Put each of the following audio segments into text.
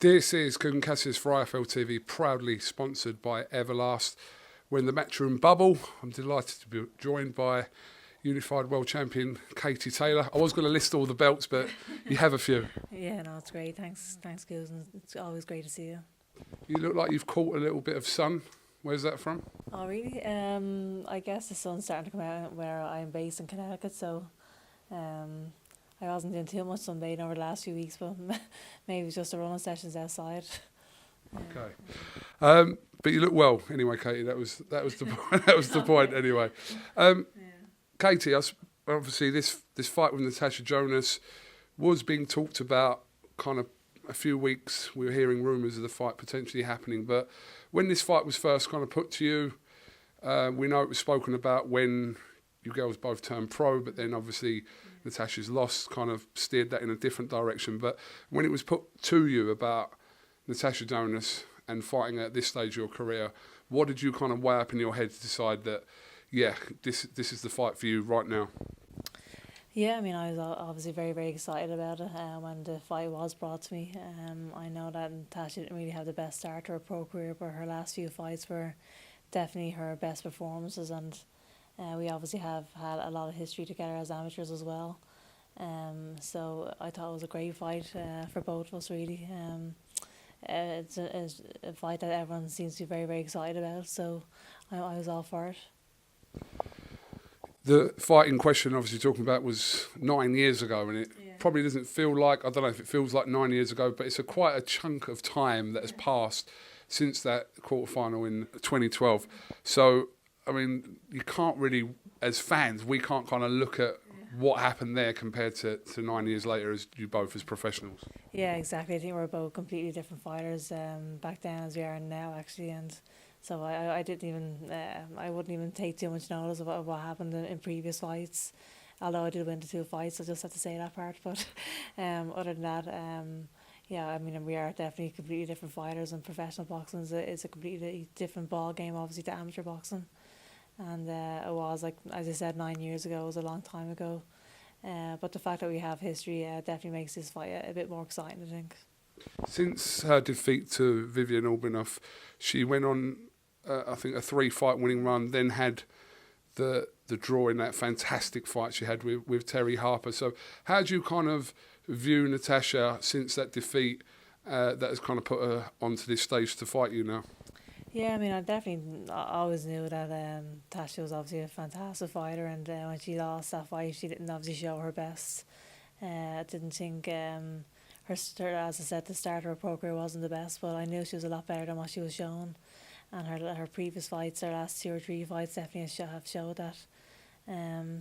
This is KUGAN CASSIUS for IFL TV, proudly sponsored by Everlast. We're in the Matchroom bubble. I'm delighted to be joined by Unified World Champion Katie Taylor. I was going to list all the belts, but you have a few. Yeah, no, it's great. Thanks, Goose. It's always great to see you. You look like you've caught a little bit of sun. Where's that from? Oh, really? I guess the sun's starting to come out where I'm based in Connecticut, so I wasn't doing too much sunbathing over the last few weeks, but maybe it's just the running sessions outside. Okay, but you look well anyway, Katie. That was the point. That was the point anyway. Katie, obviously this fight with Natasha Jonas was being talked about kind of a few weeks. We were hearing rumours of the fight potentially happening, but when this fight was first kind of put to you, we know it was spoken about when you girls both turned pro, but then obviously Natasha's loss kind of steered that in a different direction. But when it was put to you about Natasha Jonas and fighting at this stage of your career, what did you kind of weigh up in your head to decide that, yeah, this is the fight for you right now? Yeah, I mean, I was obviously very, very excited about it when the fight was brought to me. I know that Natasha didn't really have the best start to her pro career, but her last few fights were definitely her best performances, and we obviously have had a lot of history together as amateurs as well. So I thought it was a great fight for both of us, really. It's a fight that everyone seems to be very, very excited about, so I was all for it. The fight in question, obviously talking about, was 9 years ago, and it probably doesn't feel like, I don't know if it feels like 9 years ago, but it's quite a chunk of time that has passed since that quarterfinal in 2012. So, I mean, you can't really, as fans, we can't kind of look at what happened there compared to 9 years later as you both as professionals. Yeah, exactly. I think we're both completely different fighters back then as we are now, actually, and so I didn't even I wouldn't even take too much notice of what happened in previous fights. Although I did win the 2 fights, I just have to say that part. But other than that, yeah, I mean, we are definitely completely different fighters, and professional boxing is a completely different ball game, obviously, to amateur boxing. And it was, like as I said, 9 years ago. It was a long time ago. But the fact that we have history definitely makes this fight a bit more exciting, I think. Since her defeat to Vivian Albinoff, she went on, I think, a 3-fight winning run, then had the draw in that fantastic fight she had with Terry Harper. So how do you kind of view Natasha since that defeat that has kind of put her onto this stage to fight you now? Yeah, I mean, I always knew that Tasha was obviously a fantastic fighter, and when she lost that fight, she didn't obviously show her best. I didn't think her start, as I said, the start of her pro career wasn't the best, but I knew she was a lot better than what she was showing. And her previous fights, her last 2 or 3 fights, definitely have showed that.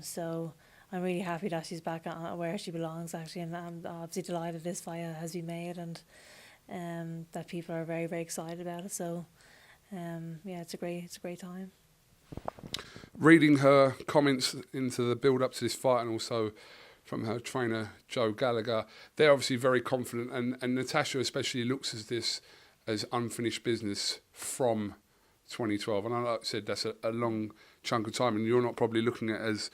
So I'm really happy that she's back on where she belongs, actually, and I'm obviously delighted this fight has been made, and that people are very, very excited about it. So. Yeah, it's a great time. Reading her comments into the build-up to this fight, and also from her trainer Joe Gallagher, they're obviously very confident, and Natasha especially looks at this as unfinished business from 2012. And like I said, that's a long chunk of time, and you're not probably looking at it as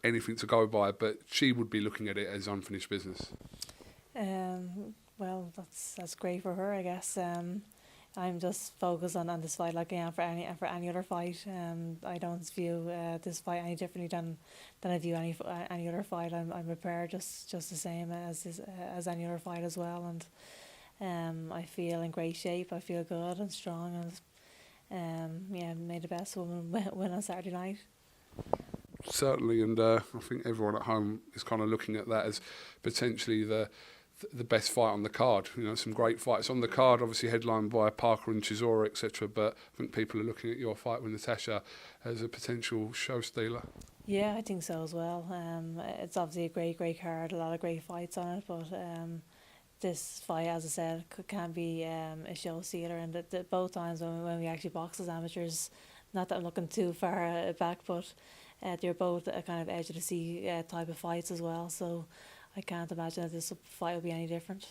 anything to go by, but she would be looking at it as unfinished business. Well, that's great for her, I guess. I'm just focused on this fight like I am for any other fight. I don't view this fight any differently than I view any other fight. I'm prepared just the same as any other fight as well, and I feel in great shape. I feel good and strong, and yeah, may the best woman win on Saturday night. Certainly, and I think everyone at home is kind of looking at that as potentially the best fight on the card. You know, some great fights on the card, obviously headlined by Parker and Chisora, etc. But I think people are looking at your fight with Natasha as a potential show stealer. Yeah, I think so as well. It's obviously a great card, a lot of great fights on it, but this fight, as I said, can be a show stealer, and both times when we actually box as amateurs, not that I'm looking too far back, but they're both a kind of edge of the seat type of fights as well. So I can't imagine that this fight will be any different.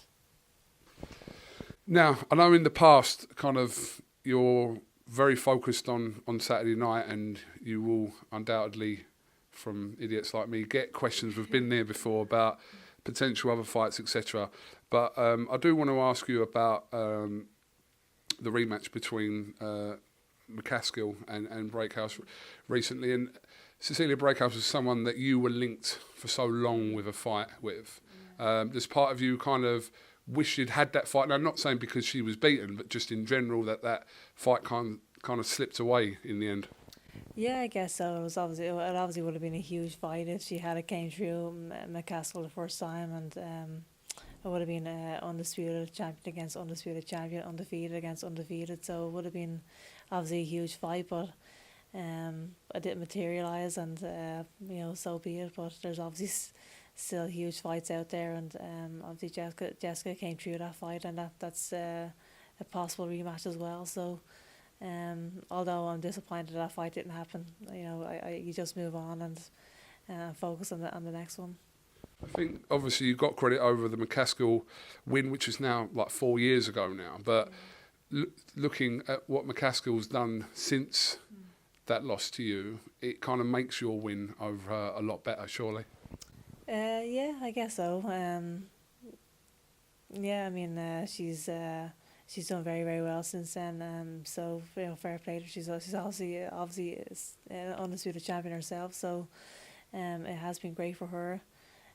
Now, I know in the past, kind of, you're very focused on Saturday night, and you will undoubtedly, from idiots like me, get questions. We've been there before about potential other fights, etc. But I do want to ask you about the rematch between McCaskill and Breakhouse recently. And Cecilia Breakhouse was someone that you were linked for so long with a fight with. There's part of you kind of wish you'd had that fight. Now, I'm not saying because she was beaten, but just in general that fight kind of slipped away in the end. Yeah, I guess so. It obviously would have been a huge fight if she had it came through McCaskill the first time, and it would have been undisputed champion against undisputed champion, undefeated against undefeated. So it would have been obviously a huge fight, but it didn't materialise, and so be it. But there's obviously still huge fights out there, and obviously Jessica came through that fight, and that's a possible rematch as well. So. Although I'm disappointed that fight didn't happen, you just move on and focus on the next one. I think obviously you got credit over the McCaskill win, which is now like 4 years ago now. But looking at what McCaskill's done since that loss to you, it kind of makes your win over her a lot better, surely. Yeah, I guess so. She's done very, very well since then. So fair play to her. She's obviously undisputed champion herself. So it has been great for her.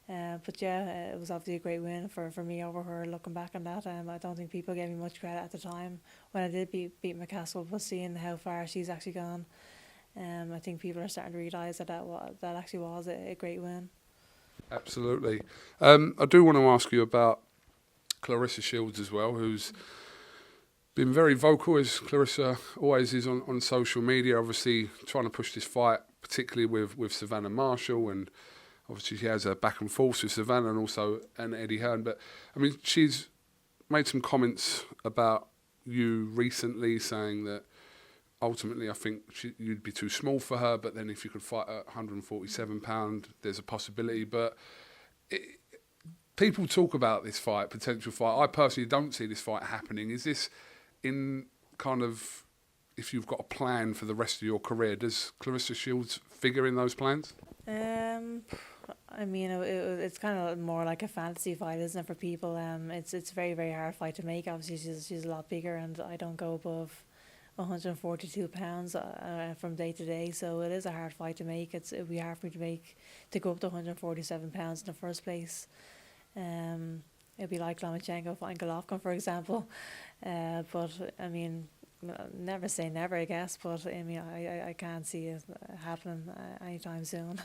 But yeah, it was obviously a great win for me over her. Looking back on that, I don't think people gave me much credit at the time when I did beat McCaskill. But seeing how far she's actually gone, I think people are starting to realise that actually was a great win. Absolutely. I do want to ask you about Claressa Shields as well, who's been very vocal, as Claressa always is on social media, obviously trying to push this fight, particularly with Savannah Marshall, and obviously she has a back and forth with Savannah and Eddie Hearn. But I mean, she's made some comments about you recently, saying that ultimately I think you'd be too small for her, but then if you could fight at £147, there's a possibility. But people talk about this fight, potential fight. I personally don't see this fight happening. Is this in kind of, if you've got a plan for the rest of your career, does Claressa Shields figure in those plans? I mean, it's kind of more like a fantasy fight, isn't it, for people? It's a very, very hard fight to make. Obviously, she's a lot bigger, and I don't go above £142 from day to day, so it is a hard fight to make. It'd be hard for me to go up to £147 in the first place. It'd be like Lomachenko fighting Golovkin, for example. But I mean, never say never, I guess. But I mean, I can't see it happening anytime soon.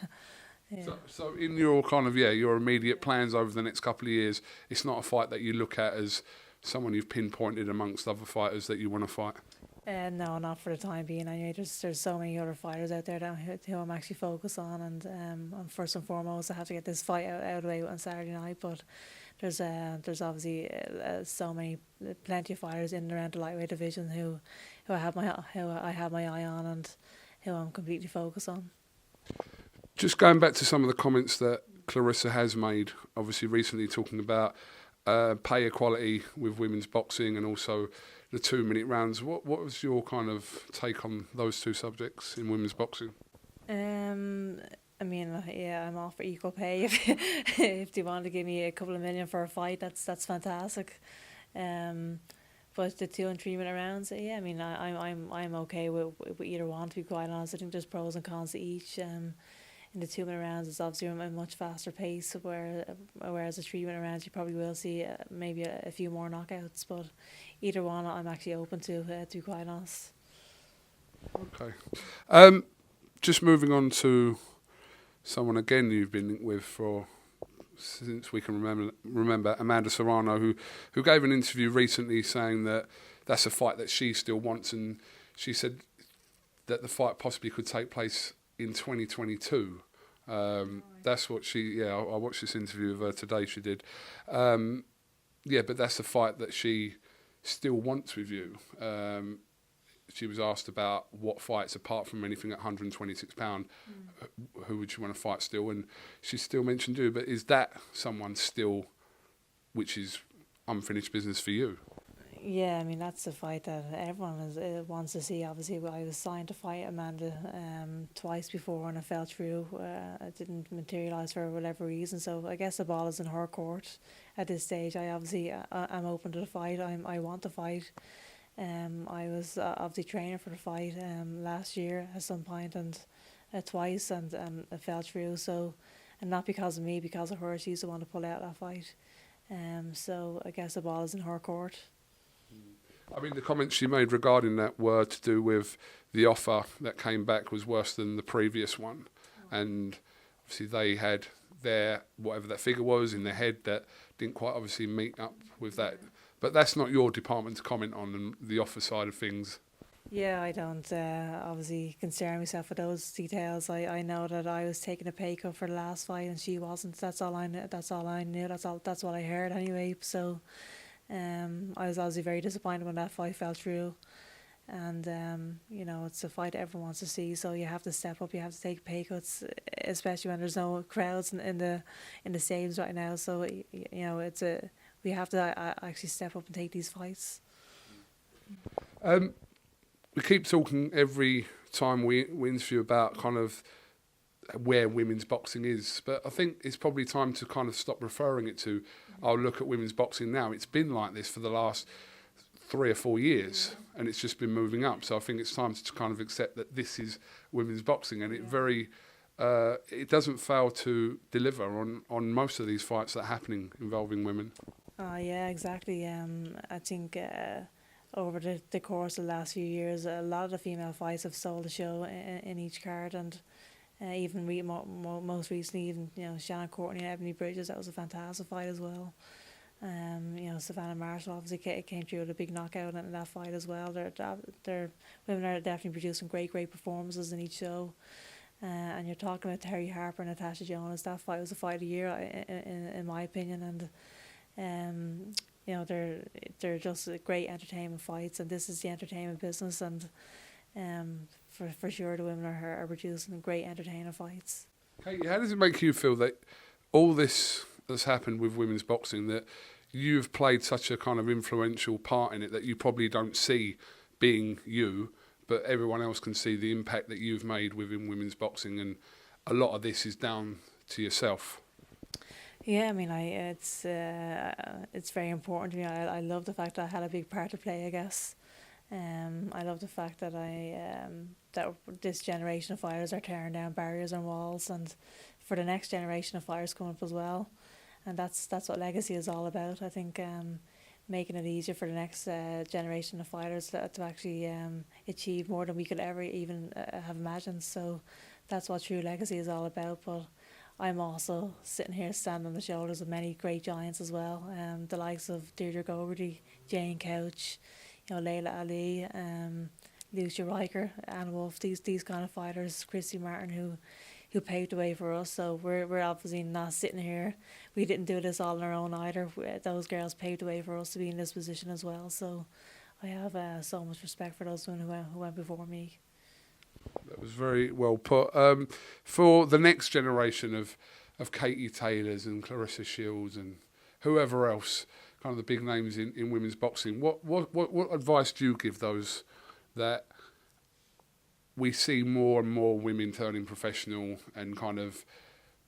Yeah. So in your kind of your immediate plans over the next couple of years, it's not a fight that you look at as someone you've pinpointed amongst other fighters that you want to fight. No, not for the time being. Anyway, there's so many other fighters out there who I'm actually focused on, and first and foremost, I have to get this fight out of the way on Saturday night. But there's obviously plenty of fighters in and around the lightweight division who I have my eye on, and who I'm completely focused on. Just going back to some of the comments that Claressa has made, obviously recently talking about pay equality with women's boxing and also the 2-minute rounds. What was your kind of take on those two subjects in women's boxing? I mean, I'm all for equal pay. If they want to give me a couple of million for a fight, that's fantastic. But the 2 and 3 minute rounds, I mean, I'm okay with either one, to be quite honest. I think there's pros and cons to each. In the 2 minute rounds, it's obviously a much faster pace, whereas the 3 minute rounds, you probably will see maybe a few more knockouts. But either one, I'm actually open to be quite honest. Okay. Just moving on to someone again you've been linked with since we can remember, Amanda Serrano, who gave an interview recently saying that that's a fight that she still wants, and she said that the fight possibly could take place in 2022. That's what I watched this interview with her today, she did. But that's the fight that she still wants with you. She was asked about what fights, apart from anything at £126, who would you want to fight still? And she still mentioned you, but is that someone still which is unfinished business for you? Yeah, I mean that's the fight that everyone wants to see. Obviously, I was signed to fight Amanda twice before, and I fell through. It didn't materialise for whatever reason. So I guess the ball is in her court at this stage. I obviously I'm open to the fight. I want the fight. I was obviously training for the fight last year at some point and twice, and I fell through. So, and not because of me, because of her. She's the one to pull out that fight. So I guess the ball is in her court. I mean, the comments she made regarding that were to do with the offer that came back was worse than the previous one. And obviously they had their, whatever that figure was in their head that didn't quite obviously meet up with that. But that's not your department to comment on the offer side of things. Yeah, I don't obviously concern myself with those details. I know that I was taking a pay cut for the last fight and she wasn't. That's all I knew. That's what I heard anyway. So I was obviously very disappointed when that fight fell through. And you know, it's a fight everyone wants to see, so you have to step up. You have to take pay cuts, especially when there's no crowds in the stadiums right now. So you know, we have to actually step up and take these fights. We keep talking every time we interview about kind of where women's boxing is, but I think it's probably time to kind of stop referring it to, oh, look at women's boxing now. It's been like this for the last 3 or 4 years, and it's just been moving up. So I think it's time to kind of accept that this is women's boxing, and it doesn't fail to deliver on most of these fights that are happening involving women. Yeah, exactly. I think over the course of the last few years, a lot of the female fights have stole the show in each card, and even most recently, even Shannon Courtney and Ebony Bridges, that was a fantastic fight as well. Savannah Marshall obviously came through with a big knockout in that fight as well. They're women are definitely producing great performances in each show. And you're talking about Terry Harper and Natasha Jonas. That fight was the fight of the year, in my opinion. And they're just great entertainment fights, and this is the entertainment business, and for sure the women are producing great entertaining fights. Hey, how does it make you feel that all this that's happened with women's boxing, that you've played such a kind of influential part in it that you probably don't see being you, but everyone else can see the impact that you've made within women's boxing, and a lot of this is down to yourself? Yeah, I mean, it's very important to me. I love the fact that I had a big part to play, I guess. I love the fact that that this generation of fighters are tearing down barriers and walls, and for the next generation of fighters coming up as well. And that's what legacy is all about. I think making it easier for the next generation of fighters to actually achieve more than we could ever even have imagined. So that's what true legacy is all about. But I'm also sitting here standing on the shoulders of many great giants as well. The likes of Deirdre Gogarty, Jane Couch, Layla Ali, Lucia Riker, Anna Wolf, these kind of fighters, Christy Martin, who paved the way for us. So we're obviously not sitting here. We didn't do this all on our own either. Those girls paved the way for us to be in this position as well. So I have so much respect for those women who went before me. That was very well put. For the next generation of Katie Taylors and Claressa Shields and whoever else, kind of the big names in women's boxing, what advice do you give those that we see more and more women turning professional and kind of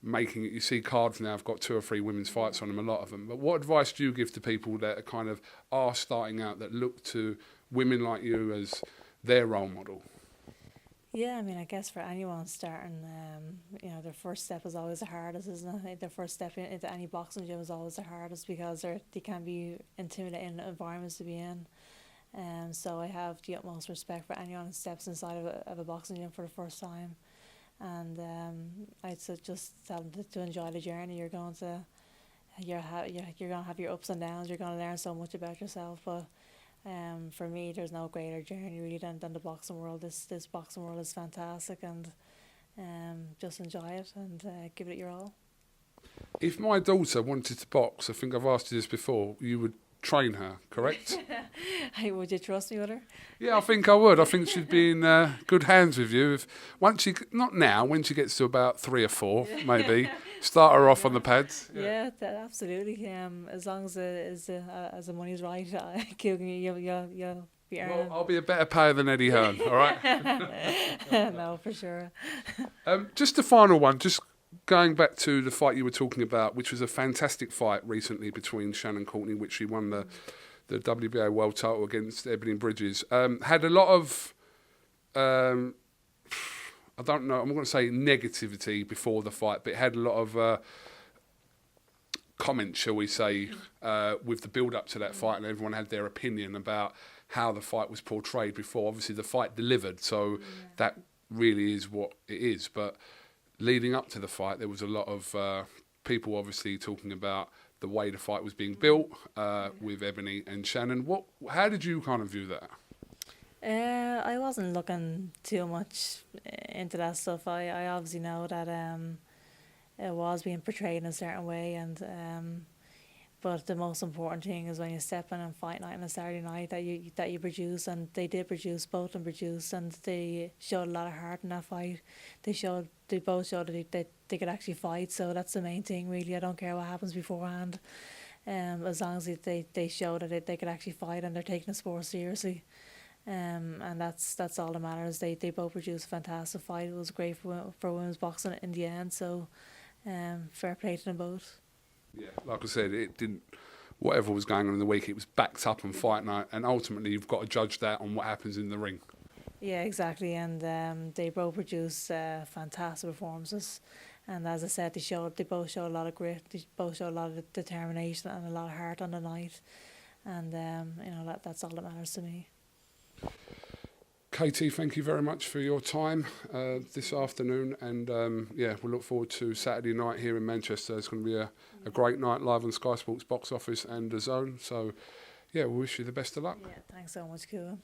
making it? You see cards now have got 2 or 3 women's fights on them, a lot of them. But what advice do you give to people that are kind of are starting out, that look to women like you as their role model? Yeah, I mean, I guess for anyone starting, their first step is always the hardest, isn't it? Their first step into any boxing gym is always the hardest, because they can be intimidating environments to be in. So I have the utmost respect for anyone who steps inside of a boxing gym for the first time. And I'd just tell them to enjoy the journey. You're going to have your ups and downs. You're going to learn so much about yourself. But for me, there's no greater journey really than the boxing world. This boxing world is fantastic, and just enjoy it and give it your all. If my daughter wanted to box, I think I've asked you this before, you would train her, correct? Hey, would you trust me with her? Yeah, I think I would. I think she'd be in good hands with you. When she gets to about 3 or 4, maybe. Start her off on the pads. Yeah, absolutely. As long as the money's right, KUGAN, you'll be earning. Well, I'll be a better payer than Eddie Hearn, all right? No, for sure. Just the final one, just going back to the fight you were talking about, which was a fantastic fight recently between Shannon Courtenay, which she won the WBA world title against Ebony Bridges. Had a lot of, I don't know, I'm not going to say negativity before the fight, but it had a lot of comments, shall we say, with the build-up to that fight, and everyone had their opinion about how the fight was portrayed before. Obviously, the fight delivered, so that really is what it is. But leading up to the fight, there was a lot of people obviously talking about the way the fight was being built with Ebony and Shannon. How did you kind of view that? I wasn't looking too much into that stuff. I obviously know that it was being portrayed in a certain way, and but the most important thing is when you step in on fight night on a Saturday night that you produce, and they did produce, both of them produced, and they showed a lot of heart in that fight. They both showed that they could actually fight, so that's the main thing really. I don't care what happens beforehand, as long as they show that they could actually fight and they're taking the sport seriously. And that's all that matters. They both produced a fantastic fight. It was great for women's boxing in the end, so fair play to them both. Yeah, like I said, it didn't. Whatever was going on in the week, it was backed up on fight night, and ultimately you've got to judge that on what happens in the ring. Yeah, exactly, and they both produced fantastic performances, and as I said, they both showed a lot of grit, they both showed a lot of determination and a lot of heart on the night, and that's all that matters to me. Katie, thank you very much for your time this afternoon, and we'll look forward to Saturday night here in Manchester. It's going to be a great night live on Sky Sports Box Office and The Zone. So, we wish you the best of luck. Yeah, thanks so much, KUGAN.